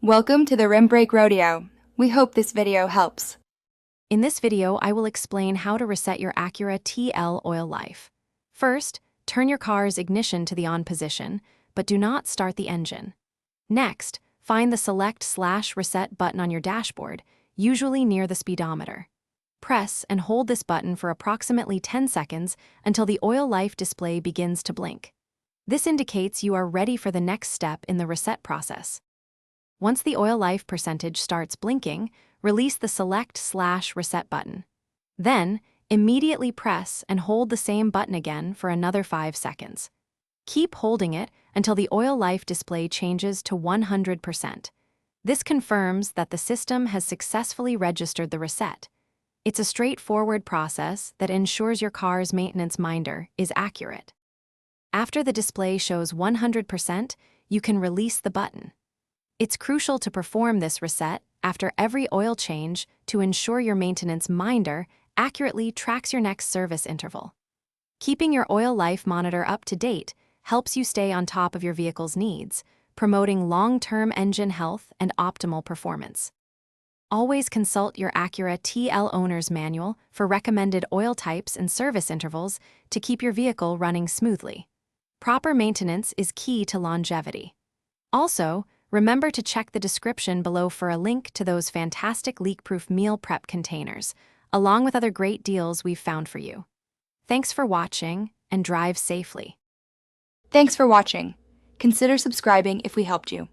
Welcome to the Rim Brake Rodeo. We hope this video helps. In this video, I will explain how to reset your Acura TL oil life. First, turn your car's ignition to the on position, but do not start the engine. Next, find the Select/Reset button on your dashboard, usually near the speedometer. Press and hold this button for approximately 10 seconds until the oil life display begins to blink. This indicates you are ready for the next step in the reset process. Once the oil life percentage starts blinking, release the Select/Reset button. Then, immediately press and hold the same button again for another 5 seconds. Keep holding it until the oil life display changes to 100%. This confirms that the system has successfully registered the reset. It's a straightforward process that ensures your car's maintenance minder is accurate. After the display shows 100%, you can release the button. It's crucial to perform this reset after every oil change to ensure your maintenance minder accurately tracks your next service interval. Keeping your oil life monitor up to date helps you stay on top of your vehicle's needs, promoting long-term engine health and optimal performance. Always consult your Acura TL owner's manual for recommended oil types and service intervals to keep your vehicle running smoothly. Proper maintenance is key to longevity. Also, remember to check the description below for a link to those fantastic leak-proof meal prep containers, along with other great deals we've found for you. Thanks for watching, and drive safely. Thanks for watching. Consider subscribing if we helped you.